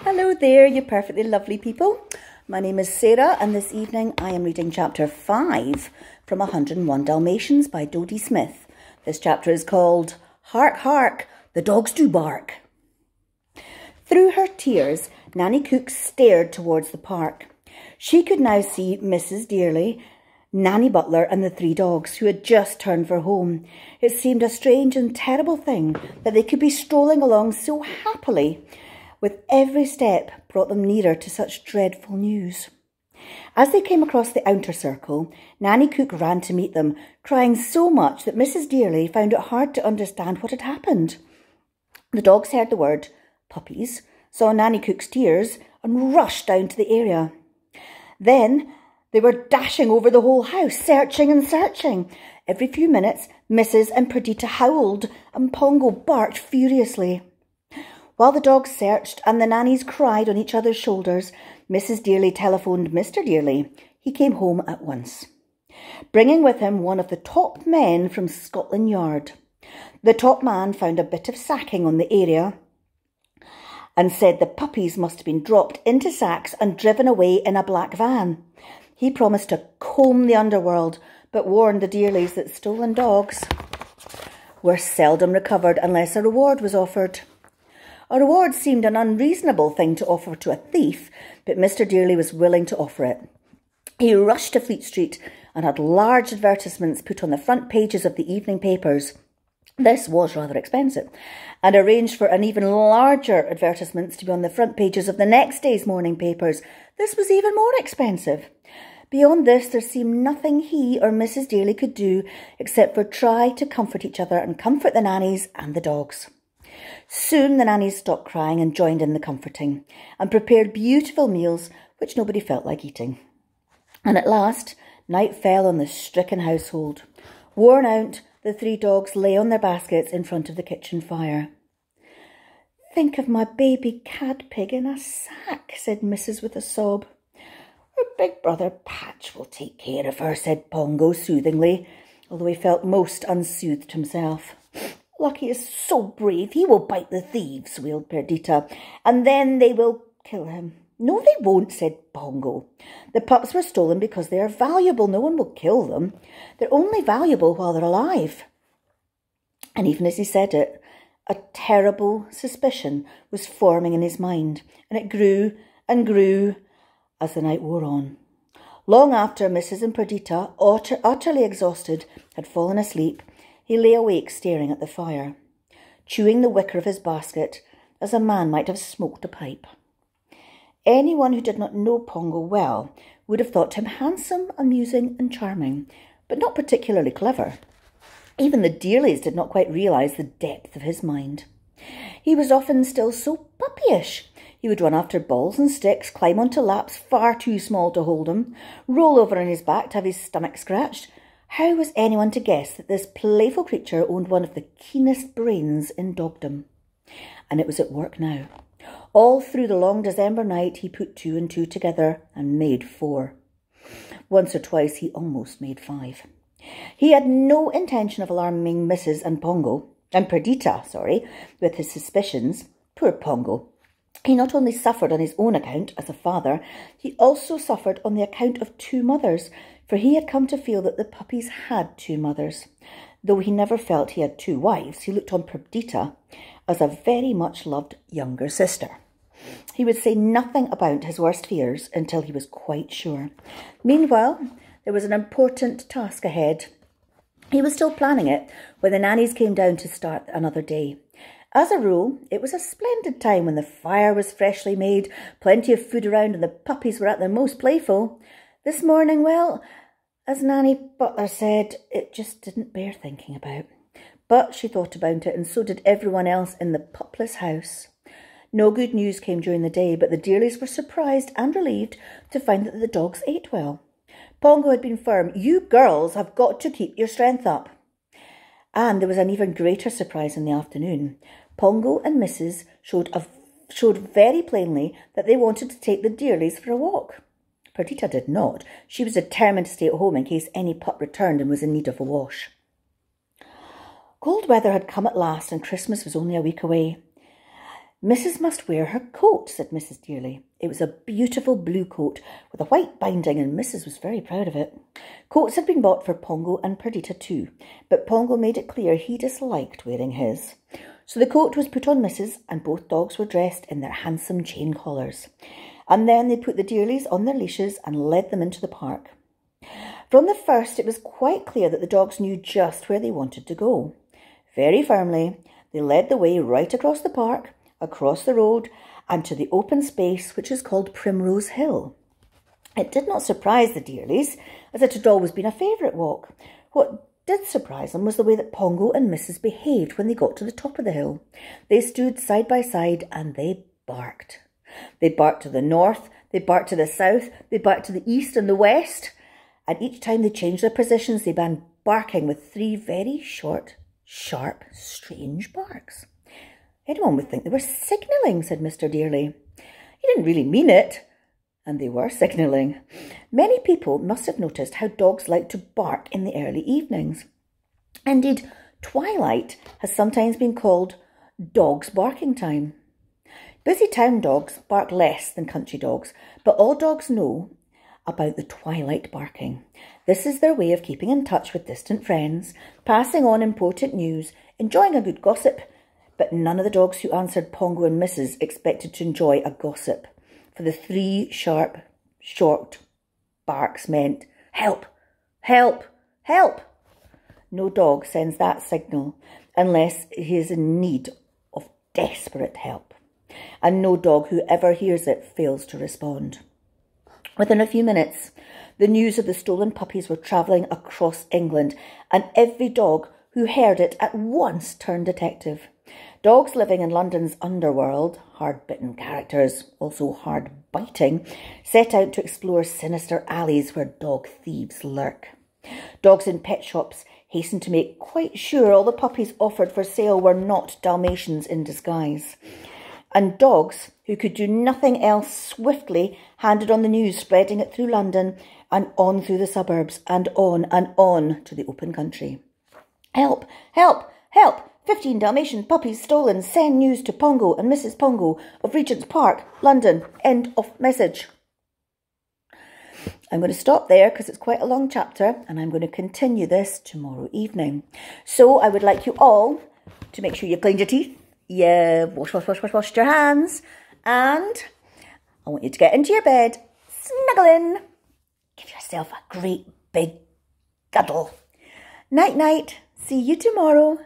Hello there, you perfectly lovely people. My name is Sarah and this evening I am reading chapter 5 from 101 Dalmatians by Dodie Smith. This chapter is called Hark, Hark, the Dogs Do Bark. Through her tears, Nanny Cook stared towards the park. She could now see Mrs. Dearly, Nanny Butler and the 3 dogs who had just turned for home. It seemed a strange and terrible thing that they could be strolling along so happily, with every step brought them nearer to such dreadful news. As they came across the outer circle, Nanny Cook ran to meet them, crying so much that Mrs. Dearly found it hard to understand what had happened. The dogs heard the word puppies, saw Nanny Cook's tears, and rushed down to the area. Then they were dashing over the whole house, searching and searching. Every few minutes, Mrs. and Perdita howled, and Pongo barked furiously. While the dogs searched and the nannies cried on each other's shoulders, Mrs. Dearly telephoned Mr. Dearly. He came home at once, bringing with him one of the top men from Scotland Yard. The top man found a bit of sacking on the area and said the puppies must have been dropped into sacks and driven away in a black van. He promised to comb the underworld, but warned the Dearlys that stolen dogs were seldom recovered unless a reward was offered. A reward seemed an unreasonable thing to offer to a thief, but Mr. Dearly was willing to offer it. He rushed to Fleet Street and had large advertisements put on the front pages of the evening papers. This was rather expensive, and arranged for an even larger advertisements to be on the front pages of the next day's morning papers. This was even more expensive. Beyond this, there seemed nothing he or Mrs. Dearly could do except for try to comfort each other and comfort the nannies and the dogs. Soon the nannies stopped crying and joined in the comforting, and prepared beautiful meals which nobody felt like eating. And at last, night fell on the stricken household. Worn out, the 3 dogs lay on their baskets in front of the kitchen fire. "Think of my baby cad pig in a sack," said Mrs. with a sob. "Her big brother Patch will take care of her," said Pongo soothingly, although he felt most unsoothed himself. "Lucky is so brave, he will bite the thieves," wailed Perdita, "and then they will kill him." "No, they won't," said Pongo. "The pups were stolen because they are valuable. No one will kill them. They're only valuable while they're alive." And even as he said it, a terrible suspicion was forming in his mind, and it grew and grew as the night wore on. Long after Mrs. and Perdita, utterly exhausted, had fallen asleep, he lay awake staring at the fire, chewing the wicker of his basket as a man might have smoked a pipe. Anyone who did not know Pongo well would have thought him handsome, amusing and charming, but not particularly clever. Even the Dearlys did not quite realise the depth of his mind. He was often still so puppyish. He would run after balls and sticks, climb onto laps far too small to hold him, roll over on his back to have his stomach scratched. How was anyone to guess that this playful creature owned one of the keenest brains in dogdom? And it was at work now. All through the long December night he put 2 and 2 together and made 4. Once or twice he almost made 5. He had no intention of alarming Mrs. and Perdita, with his suspicions. Poor Pongo. He not only suffered on his own account as a father, he also suffered on the account of 2 mothers, for he had come to feel that the puppies had 2 mothers. Though he never felt he had 2 wives, he looked on Perdita as a very much loved younger sister. He would say nothing about his worst fears until he was quite sure. Meanwhile, there was an important task ahead. He was still planning it when the nannies came down to start another day. As a rule, it was a splendid time when the fire was freshly made, plenty of food around and the puppies were at their most playful. This morning, well, as Nanny Butler said, it just didn't bear thinking about. But she thought about it, and so did everyone else in the pupless house. No good news came during the day, but the Dearlys were surprised and relieved to find that the dogs ate well. Pongo had been firm. "You girls have got to keep your strength up." And there was an even greater surprise in the afternoon. Pongo and Mrs. showed very plainly that they wanted to take the Dearlys for a walk. Perdita did not. She was determined to stay at home in case any pup returned and was in need of a wash. Cold weather had come at last and Christmas was only a week away. "Mrs. must wear her coat," said Mrs. Dearly. It was a beautiful blue coat with a white binding, and Mrs. was very proud of it. Coats had been bought for Pongo and Perdita too, but Pongo made it clear he disliked wearing his. So the coat was put on Mrs., and both dogs were dressed in their handsome chain collars. And then they put the Dearlys on their leashes and led them into the park. From the first, it was quite clear that the dogs knew just where they wanted to go. Very firmly, they led the way right across the park, across the road, and to the open space which is called Primrose Hill. It did not surprise the Dearlys, as it had always been a favourite walk. What did surprise them was the way that Pongo and Mrs. behaved when they got to the top of the hill. They stood side by side and they barked. They barked to the north, they barked to the south, they barked to the east and the west, and each time they changed their positions, they began barking with 3 very short, sharp, strange barks. "Anyone would think they were signalling," said Mr. Dearly. He didn't really mean it, and they were signalling. Many people must have noticed how dogs like to bark in the early evenings. Indeed, twilight has sometimes been called dogs' barking time. Busy town dogs bark less than country dogs, but all dogs know about the twilight barking. This is their way of keeping in touch with distant friends, passing on important news, enjoying a good gossip, but none of the dogs who answered Pongo and Mrs. expected to enjoy a gossip, for the 3 sharp, short barks meant, "Help! Help! Help!" No dog sends that signal unless he is in need of desperate help, and no dog who ever hears it fails to respond. Within a few minutes, the news of the stolen puppies were travelling across England, and every dog who heard it at once turned detective. Dogs living in London's underworld, hard-bitten characters, also hard-biting, set out to explore sinister alleys where dog thieves lurk. Dogs in pet shops hastened to make quite sure all the puppies offered for sale were not Dalmatians in disguise. And dogs who could do nothing else swiftly handed on the news, spreading it through London and on through the suburbs and on to the open country. "Help! Help! Help! 15 Dalmatian puppies stolen. Send news to Pongo and Mrs. Pongo of Regent's Park, London. End of message." I'm going to stop there because it's quite a long chapter, and I'm going to continue this tomorrow evening. So I would like you all to make sure you've cleaned your teeth, you've washed your hands, and I want you to get into your bed, snuggle in, give yourself a great big cuddle. Night, night. See you tomorrow.